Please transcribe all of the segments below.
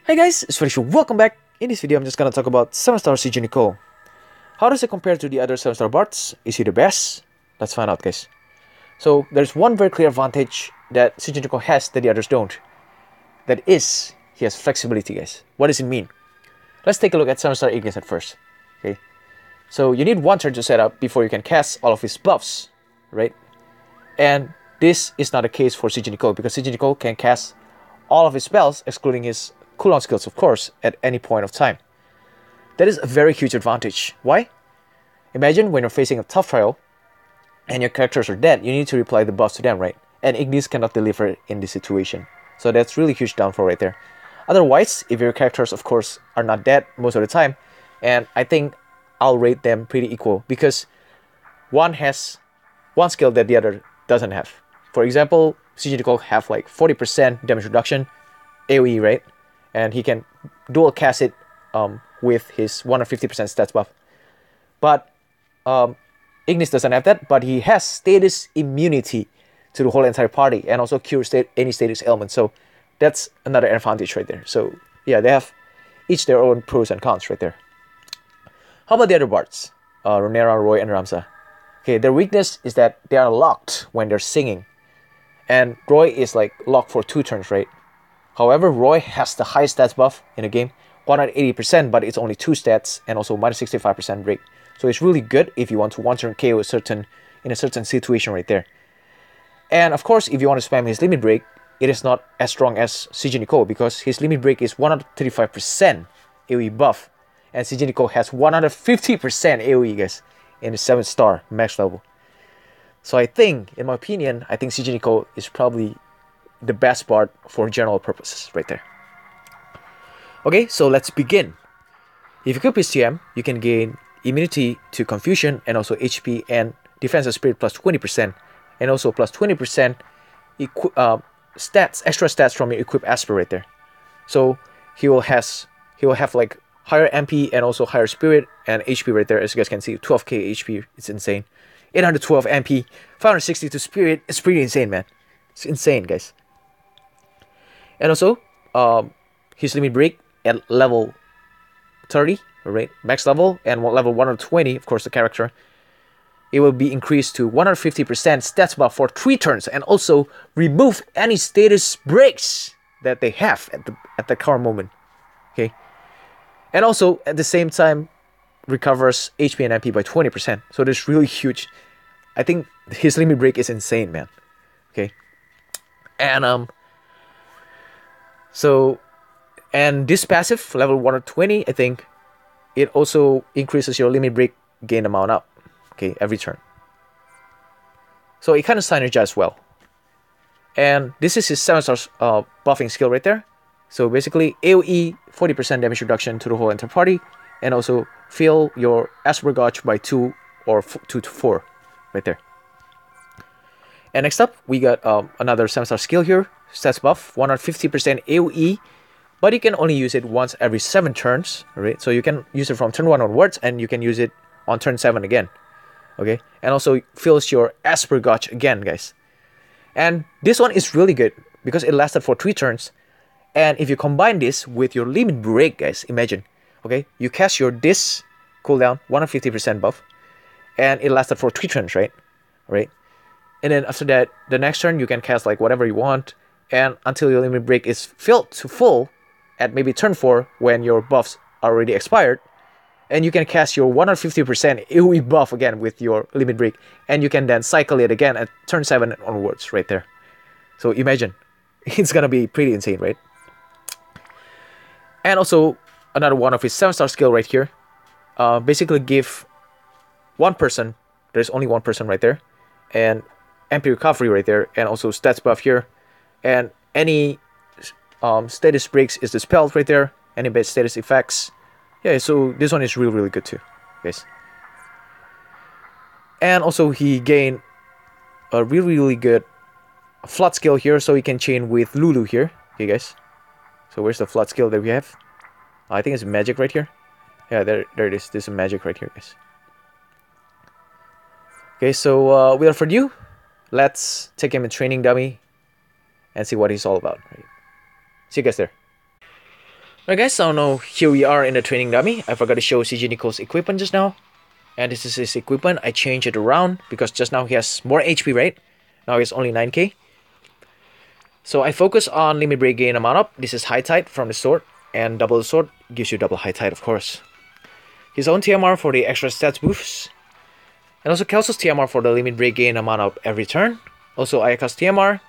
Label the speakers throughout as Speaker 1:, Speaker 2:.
Speaker 1: Hey guys, it's Felicia. Welcome back. In this video, I'm just gonna talk about 7-star CG Nichol. How does it compare to the other 7-star bards? Is he the best? Let's find out, guys. So there's one very clear advantage that CG Nichol has that the others don't. That is, he has flexibility, guys. What does it mean? Let's take a look at 7-star Ignis at first. Okay. So you need one turn to set up before you can cast all of his buffs, right? And this is not the case for CG Nichol because CG Nichol can cast all of his spells, excluding his cooldown skills, of course, at any point of time. That is a very huge advantage. Why? Imagine when you're facing a tough trial and your characters are dead, you need to reply the buffs to them, right? And Ignis cannot deliver in this situation. So that's really huge downfall right there. Otherwise, if your characters, of course, are not dead most of the time, and I think I'll rate them pretty equal because one has one skill that the other doesn't have. For example, CG Nichol have like 40% damage reduction, AoE, right? And he can dual cast it with his 150% stats buff. But Ignis doesn't have that, but he has status immunity to the whole entire party and also cure any status ailment. So that's another advantage right there. So yeah, they have each their own pros and cons right there. How about the other bards? Ronera, Roy, and Ramza. Okay, their weakness is that they are locked when they're singing. And Roy is like locked for 2 turns, right? However, Roy has the highest stats buff in the game, 180%, but it's only 2 stats and also minus 65% break. So it's really good if you want to one-turn KO in a certain situation right there. And of course, if you want to spam his limit break, it is not as strong as CG Nichol because his limit break is 135% AoE buff. And CG Nichol has 150% AoE, guys, in the 7-star max level. So I think, in my opinion, I think CG Nichol is probably the best bard for general purposes right there. Okay, so let's begin. If you equip his TM, you can gain immunity to confusion and also HP and defense of spirit plus 20% and also plus 20% extra stats from your equip aspect right there. So he will have like higher MP and also higher spirit and HP right there. As you guys can see, 12k HP, it's insane. 812 MP, 562 spirit, it's pretty insane, man. It's insane, guys. And also, his limit break at level 30, right, max level, and level 120, of course, the character, it will be increased to 150% stats buff for 3 turns, and also remove any status breaks that they have at the current moment. Okay, and also at the same time recovers HP and MP by 20%. So that's really huge. I think his limit break is insane, man. Okay, and and this passive, level 120, I think, it also increases your limit break gain amount up, okay, every turn. So it kind of synergizes well. And this is his 7-star buffing skill right there. So basically, AoE, 40% damage reduction to the whole entire party, and also fill your Asper Gauge by 2 or 2 to 4, right there. And next up, we got another 7-star skill here, stats buff, 150% AoE, but you can only use it once every 7 turns, right? So you can use it from turn 1 onwards, and you can use it on turn 7 again, okay? And also fills your Asper Gauge again, guys. And this one is really good because it lasted for 3 turns. And if you combine this with your limit break, guys, imagine, okay? You cast your this cooldown, 150% buff, and it lasted for 3 turns, right? Right? And then after that, the next turn, you can cast like whatever you want, and until your limit break is filled to full at maybe turn 4 when your buffs are already expired, and you can cast your 150% AoE buff again with your limit break, and you can then cycle it again at turn 7 onwards right there. So imagine, it's gonna be pretty insane, right? And also another one of his 7-star skill right here, basically give one person, there's only one person right there, and MP recovery right there, and also stats buff here, and any status breaks is dispelled right there, any bad status effects. Yeah, so this one is really good too, guys. And also he gained a really good flood skill here, so he can chain with Lulu here. Okay, guys. So where's the flood skill that we have? I think it's magic right here. Yeah, there it is. This is magic right here, guys. Okay, so without further ado, let's take him in training dummy and see what he's all about. Right? See you guys there. Alright guys, so now here we are in the training dummy. I forgot to show CG Nichol's equipment just now. And this is his equipment. I changed it around because just now he has more HP, right? Now he's only 9k. So I focus on limit break gain amount up. This is high tide from the sword. And double the sword gives you double high tide, of course. His own TMR for the extra stats boosts. And also Kelso's TMR for the limit break gain amount up every turn. Also Ayaka's TMR.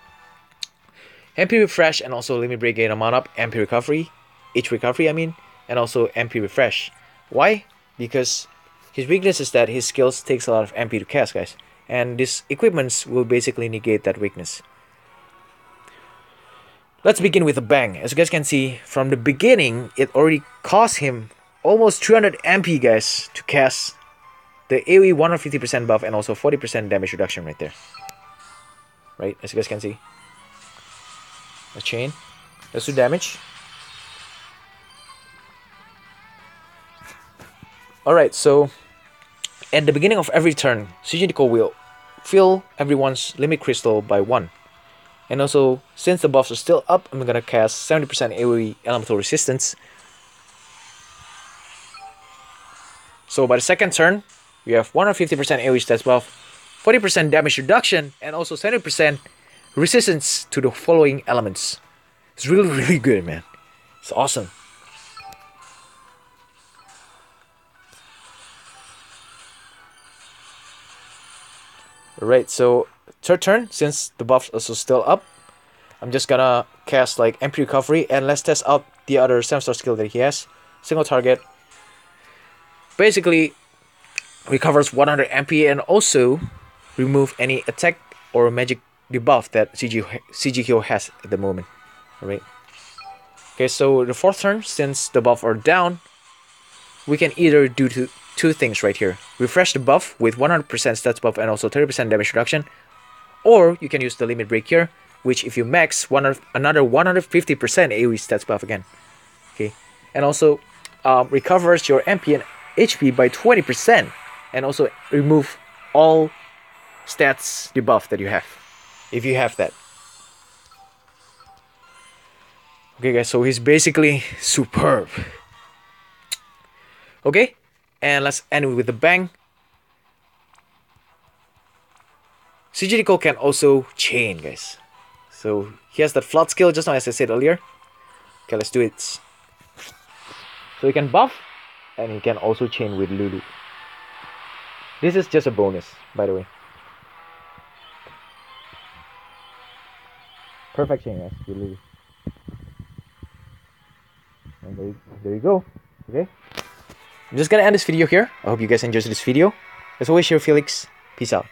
Speaker 1: MP refresh and also limit break gain amount up, MP recovery. Each recovery, I mean. And also MP refresh. Why? Because his weakness is that his skills takes a lot of MP to cast, guys. And these equipments will basically negate that weakness. Let's begin with a bang. As you guys can see, from the beginning, it already cost him almost 300 MP, guys, to cast the AoE 150% buff and also 40% damage reduction right there. Right, as you guys can see. A chain. Let's do damage. Alright, so at the beginning of every turn, CG Nichol will fill everyone's limit crystal by 1. And also, since the buffs are still up, I'm gonna cast 70% AoE elemental resistance. So by the second turn, we have 150% AoE stats buff, 40% damage reduction, and also 70% resistance to the following elements. It's really, really good, man. It's awesome. Alright, so third turn, since the buffs are still up, I'm just gonna cast like MP recovery and let's test out the other 7-star skill that he has. Single target. Basically recovers 100 MP and also remove any attack or magic debuff that CG Hero has at the moment. Alright. Okay, so the fourth turn, since the buff are down, we can either do two things right here. Refresh the buff with 100% stats buff and also 30% damage reduction. Or you can use the limit break here, which if you max, another 150% AoE stats buff again. Okay, and also recovers your MP and HP by 20%. And also remove all stats debuff that you have, if you have that. Okay guys, so he's basically superb. Okay, and let's end with a bang. CG Nichol can also chain, guys. So he has that flood skill just now, as I said earlier. Okay, let's do it. So he can buff, and he can also chain with Lulu. This is just a bonus, by the way. Perfect chain, guys, with Lulu. And there you go. Okay. I'm just gonna end this video here. I hope you guys enjoyed this video. As always, here Felix. Peace out.